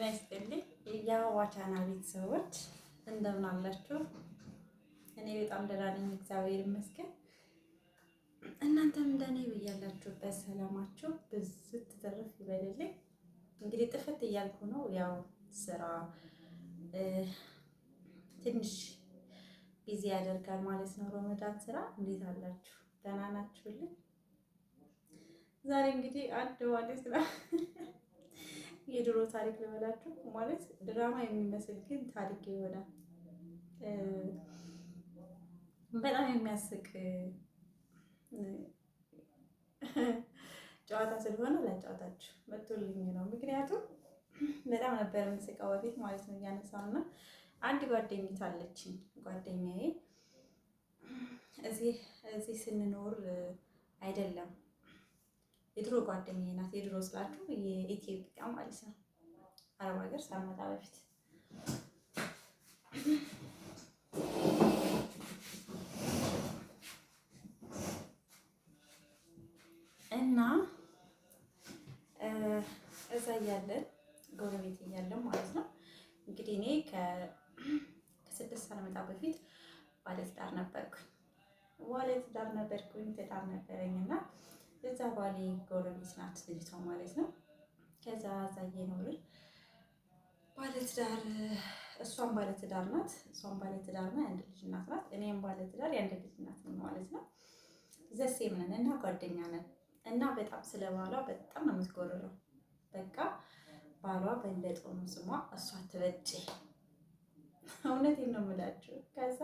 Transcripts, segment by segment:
ጤና ይስጥልኝ የአበባ ቻናል ቤተሰቦች እንደምን አላችሁ? እኔ በጣም ደህና ነኝ፣ እግዚአብሔር ይመስገን። እናንተም እንደኔ ብያላችሁበት ሰላማችሁ ብዝት ትርፍ ይበልልኝ። እንግዲህ ጥፍት እያልኩ ነው። ያው ስራ ትንሽ ቢዚ ያደርጋል ማለት ነው። ረመዳን ስራ እንዴት አላችሁ? ደህና ናችሁልኝ? ዛሬ እንግዲህ አንድ ማለት ነው የድሮ ታሪክ ልበላችሁ። ማለት ድራማ የሚመስል ግን ታሪክ ይሆናል። በጣም የሚያስቅ ጨዋታ ስለሆነ ላጫወታችሁ መጥቶልኝ ነው። ምክንያቱም በጣም ነበር የምስቀው በፊት ማለት ነው እያነሳው እና አንድ ጓደኝት አለችኝ። ጓደኛዬ እዚህ ስንኖር አይደለም የድሮ ጓደኛዬ ናት። የድሮ ስላችሁ የኢትዮጵያ ማለት ነው። አረብ ሀገር ሳልመጣ በፊት እና እዛ እያለን ጎረቤት እያለን ማለት ነው። እንግዲህ እኔ ከስድስት ሳልመጣ በፊት ባለትዳር ነበርኩኝ። ትዳር ነበረኝ እና እዛ ባሌ ጎረቤት ናት ልጅቷ ማለት ነው። ከዛ እዛ እየኖርን ባለትዳር እሷም ባለትዳር ናት። የአንድ ልጅ እናት ናት። እኔም ባለትዳር የአንድ ልጅ እናት ነኝ ማለት ነው። ዘሴም ነን እና ጓደኛ ነን እና በጣም ስለ ባሏ በጣም ነው የምትጎርረው። በቃ ባሏ በለጠው ነው ስሟ፣ እሷ ትበጭ። እውነቴን ነው የምላችሁ። ከዛ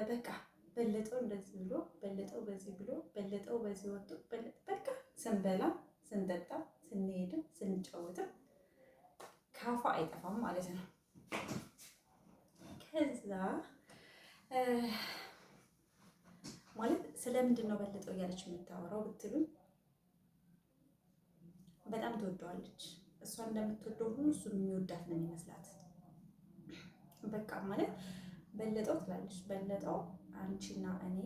በቃ በለጠው እንደዚህ ብሎ በለጠው በዚህ ብሎ በለጠው በዚህ ወጡ። በቃ ስንበላ ስንጠጣ ስንሄድም ስንጫወትም ካፏ አይጠፋም ማለት ነው። ከዛ ማለት ስለምንድን ነው በለጠው እያለች የምታወራው ብትሉኝ፣ በጣም ትወደዋለች። እሷ እንደምትወደው ሁሉ እሱ የሚወዳት ነው የሚመስላት። በቃ ማለት በለጠው ትላለች። በለጠው አንቺና እኔ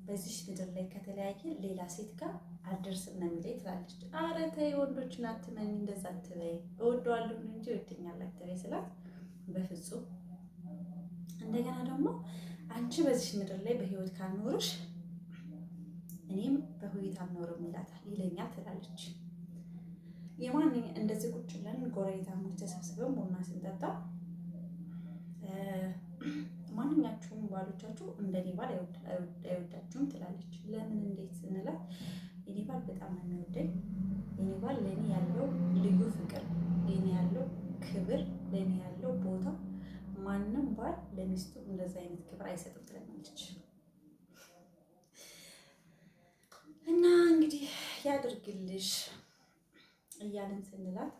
በዚህ ምድር ላይ ከተለያየ ሌላ ሴት ጋር አልደርስም ነው የሚለኝ ትላለች። ኧረ ተይ ወንዶችን አትመኝ፣ እንደዛ አትበይ፣ እወደዋለሁ እንጂ ይወደኛል አትበይ ስላት፣ በፍጹም እንደገና ደግሞ አንቺ በዚህ ምድር ላይ በህይወት ካልኖርሽ እኔም በህይወት አልኖርም ይለኛል ትላለች። እንደዚህ ቁጭ ብለን ጎረቤታሞች ተሰብስበን ቡና ስንጠጣ ማንኛችሁም ባሎቻችሁ እንደኔ ባል አይወዳችሁም ትላለች። ለምን እንዴት ስንላት፣ የኔ ባል በጣም ነው የሚወደኝ። የኔ ባል ለእኔ ያለው ልዩ ፍቅር፣ ለእኔ ያለው ክብር፣ ለእኔ ያለው ቦታ ማንም ባል ለሚስቱ እንደዛ አይነት ክብር አይሰጥም ትላለች። እና እንግዲህ ያድርግልሽ እያልን ስንላት፣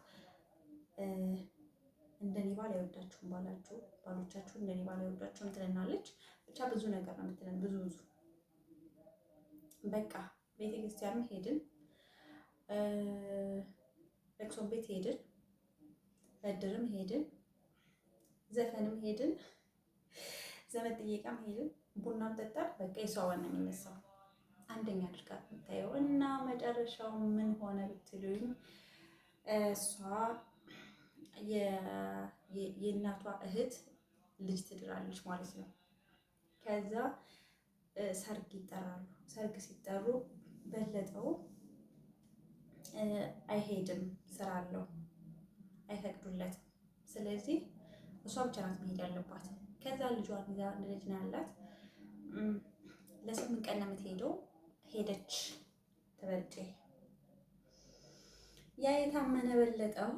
እንደኔ ባል አይወዳችሁም ባሎቻችሁ እንደኔ ባል አይወዳችሁም ትለናለች። ብቻ ብዙ ነገር ነው የምትለን። ብዙ በቃ ቤተክርስቲያንም ሄድን፣ ለቅሶ ቤት ሄድን፣ እድርም ሄድን፣ ዘፈንም ሄድን፣ ዘመድ ጥየቃም ሄድን፣ ቡናም ጠጣን። በቃ የሷ ዋና የሚነሳው አንደኛ አድርጋ የምታየው እና መጨረሻው ምን ሆነ ብትሉኝ፣ እሷ የእናቷ እህት ልጅ ትድራለች ማለት ነው። ከዛ ሰርግ ይጠራሉ። ሰርግ ሲጠሩ በለጠው አይሄድም፣ ስራ አለው፣ አይፈቅዱለትም። ስለዚህ እሷ ብቻ ናት መሄድ ያለባት። ከዛ ልጇን ይዛ አንድ ልጅ ነው ያላት። ለ8 ቀን ነው የምትሄደው። ሄደች ትበልጬ። ያ የታመነ በለጠው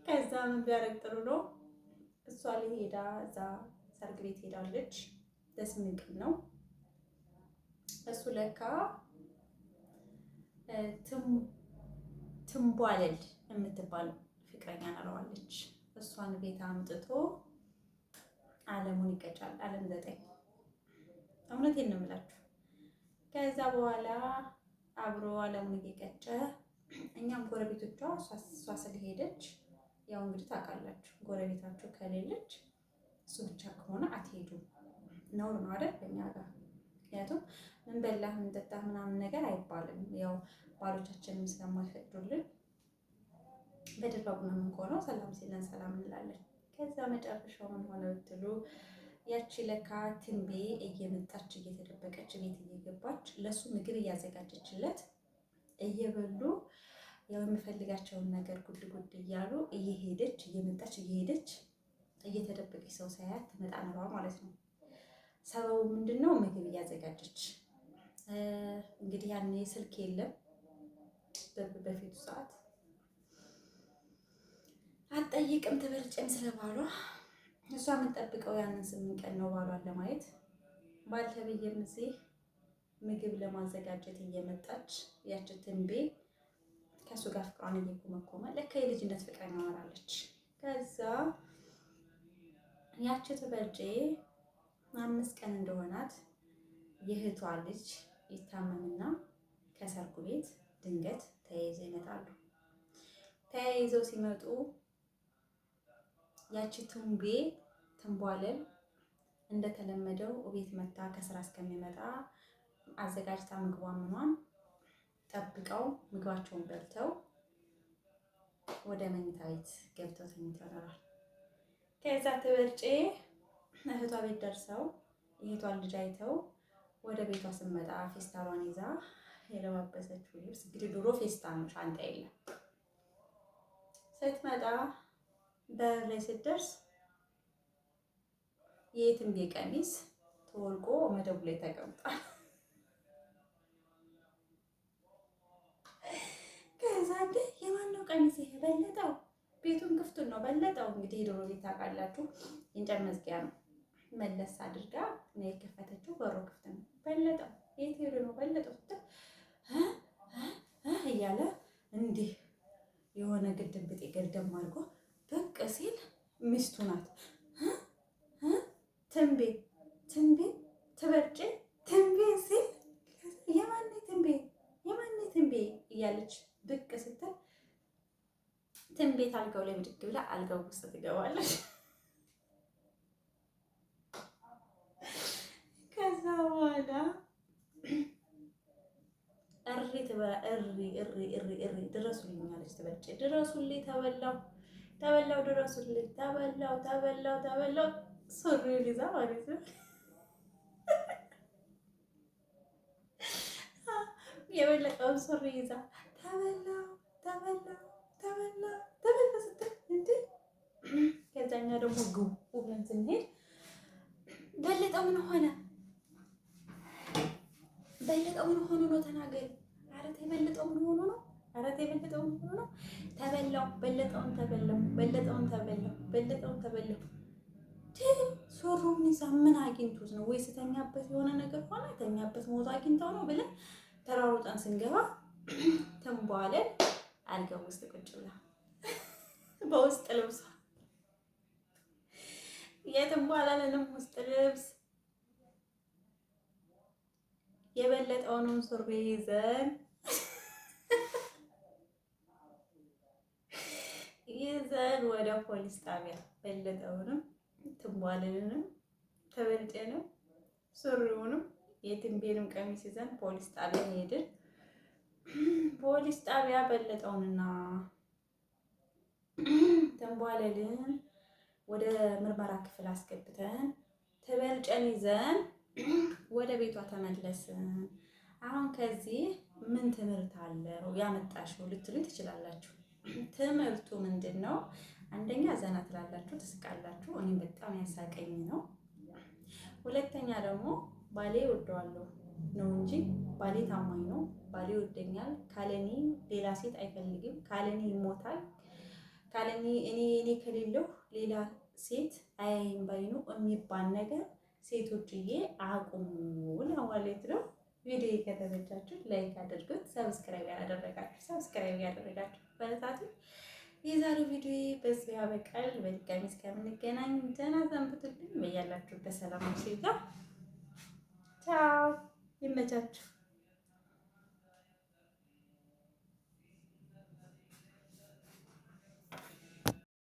ከዛ ምን ቢያደርግ ጥሩ ነው፣ እሷ ላይ ሄዳ እዛ ሰርግ ቤት ሄዳለች። ለ8 ቀን ነው። እሱ ለካ ትንቧለል የምትባል ፍቅረኛ ነረዋለች። እሷን ቤት አምጥቶ አለሙን ይቀጫል። አለም 9 እውነቴን ነው የምላችሁ። ከዛ በኋላ አብሮ አለሙን እየቀጨ እኛም ጎረቤቶቿ እሷ ስለሄደች፣ ያው እንግዲህ ታውቃላችሁ ጎረቤታችሁ ከሌለች እሱ ብቻ ከሆነ አትሄዱም። ነውር ነው አይደል? በእኛ ጋር ምክንያቱም ምን በላህ ምን ጠጣህ ምናምን ነገር አይባልም። ያው ባሎቻችንም ስለማይፈቅዱልን በደረቁ ነው የምንሆነው። ሰላም ሲለን ሰላም እንላለን። ከዛ መጨረሻው ምን ሆነ ብትሉ ያቺ ለካ ትንቤ እየመጣች እየተደበቀች ቤት እየገባች ለሱ ምግብ እያዘጋጀችለት እየበሉ ያው የሚፈልጋቸውን ነገር ጉድ ጉድ እያሉ እየሄደች እየመጣች እየሄደች እየተደበቀች ሰው ሳያት ትመጣ ነባ ማለት ነው። ሰበቡ ምንድነው? ምግብ እያዘጋጀች እንግዲህ ያኔ ስልክ የለም በፊቱ ሰዓት አትጠይቅም ትበልጭም ስለባሏ እሷ የምትጠብቀው ያንን 8 ቀን ነው ባሏን ለማየት። ባልተብዬም እዚህ ምግብ ለማዘጋጀት እየመጣች ያቺ ትንቤ ከሱ ጋር ፍቅሯን እየኮመኮመ ለካ የልጅነት ፍቅረኛ ሆናለች። ከዛ ያቺ ትበልጬ 5 ቀን እንደሆናት የእህቷ ልጅ ይታመምና ከሰርጉ ቤት ድንገት ተያይዘው ይመጣሉ። ተያይዘው ሲመጡ ያቺ ትንቤ ትንቧለል እንደተለመደው ቤት መታ ከስራ እስከሚመጣ አዘጋጅታ ምግቧን ምኗን ጠብቀው ምግባቸውን በልተው ወደ መኝታ ቤት ገብተው ተኝተዋል። ከዛ ትበልጬ እህቷ ቤት ደርሰው የእህቷን ልጅ አይተው ወደ ቤቷ ስትመጣ ፌስታሏን ይዛ የለባበሰችው ልብስ እንግዲህ ድሮ ፌስታል ነው ሻንጣ የለም። ስትመጣ በር ላይ ስትደርስ የትንቤ ቀሚስ ተወልቆ መደቡ ላይ ተቀምጧል። ከዛ እንደ የማነው ቀሚስ ይሄ? በለጠው ቤቱን ክፍቱን ነው በለጠው። እንግዲህ የድሮ ቤት ታውቃላችሁ የእንጨት መዝጊያ ነው። መለስ አድርጋ ነው የከፈተችው። በሩ ክፍት ነው። በለጠው የት ሄዶ ነው በለጠው ስትል እያለ እንዲህ የሆነ ግድብጤ ገደም አድርጎ ብቅ ሲል ሚስቱ ናት። ትንቤ ትበልጬ ትንቤ ሲል የማን ትንቤ እያለች ብቅ ስትል ትንቤት አልጋው ላይ ብድግ ብላ አልጋው ውስጥ ትገባለች። ከዛ በኋላ እሪ ድረሱልኝ አለች ትበልጬ። ድረሱልኝ ተበላው ድረሱልኝ ተበላው ሱሪውን ይዛ ማለት ነው። የበለጠውን ሱሪ ይዛ ተበላው ስትል እንዴ ከዛኛ ደግሞ ግቡ ብለን ስንሄድ በለጠው ምን ሆነ? በለጠው ምን ሆኖ ነው? ተናገሪ። ኧረ ተይ በለጠው ምን ሆኖ ነው? ተበላው በለጠውን ተበላው ሱሪውን ይዛ ምን አግኝቶት ነው? ወይ ስተኛበት የሆነ ነገር ሆነ ተኛበት ሞት አግኝተው ነው ብለን ተራሩጠን ስንገባ ትንቧለል አልጋው ውስጥ ቁጭ ብላ በውስጥ ልብሷ የትንቧለልንም ውስጥ ልብስ የበለጠውንም ሱሪ ይዘን ወደ ፖሊስ ጣቢያ በለጠውንም ትንቧለልንም ተበልጬንም ሱሪውንም የትንቤንም ቀሚስ ይዘን ፖሊስ ጣቢያ ሄድን። ፖሊስ ጣቢያ በለጠውንና ትንቧለልን ወደ ምርመራ ክፍል አስገብተን ትበልጨን ይዘን ወደ ቤቷ ተመለስን። አሁን ከዚህ ምን ትምህርት አለው ያመጣሽው ልትሉ ትችላላችሁ። ትምህርቱ ምንድን ነው? አንደኛ ዘና ትላላችሁ፣ ትስቃላችሁ። እኔም በጣም ያሳቀኝ ነው። ሁለተኛ ደግሞ ባሌ ወደዋለሁ ነው እንጂ ባሌ ታማኝ ነው። ባሌ ይወደኛል። ካለኔ ሌላ ሴት አይፈልግም። ካለኔ ይሞታል። ካለኔ እኔ ከሌለው ሌላ ሴት አያይም ባይኑ የሚባል ነገር ሴቶችዬ አቁሙ ለማለት ነው። ቪዲዮ ከተመቻችሁ ላይክ አድርጉት። ሰብስክራይብ ያደረጋችሁ በረታቱ። የዛሬው ቪዲዮ በዚህ ያበቃል። በድጋሚ እስከምንገናኝ ደህና ሰንብቱልኝ። በያላችሁበት ሰላም ይብዛ። ቻው፣ ይመቻችሁ።